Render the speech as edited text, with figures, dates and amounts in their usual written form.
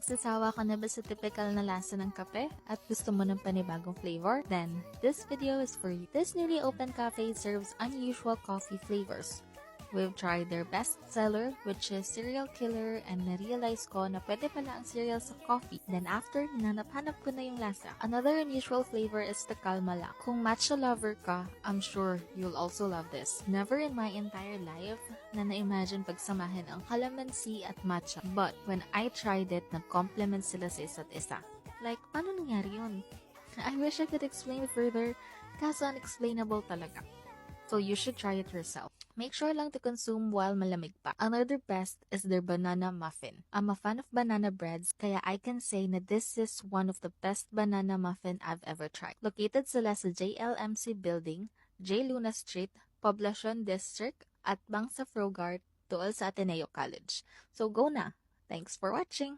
Nagsasawa ka na ba sa typical na lasa ng kape at gusto mo ng panibagong flavor? Then, this video is for you. This newly opened cafe serves unusual coffee flavors. We've tried their best seller, which is Cereal Killer, and na-realize ko na pwede pala ang cereal sa coffee. Then after, hinanap-hanap ko na yung lasa. Another unusual flavor is the Kalmala. Kung matcha lover ka, I'm sure you'll also love this. Never in my entire life na na-imagine pagsamahin ang calamansi at matcha. But when I tried it, nag-complement sila sa isa't isa. Like, paano nangyari yun? I wish I could explain it further, kaso unexplainable talaga. So you should try it yourself. Make sure lang to consume while malamig pa. Another best is their banana muffin. I'm a fan of banana breads, kaya I can say na this is one of the best banana muffin I've ever tried. Located sila sa JLMC Building, J. Luna Street, Poblacion District, at Bangsa Frogart, tuol sa Ateneo College. So go na! Thanks for watching!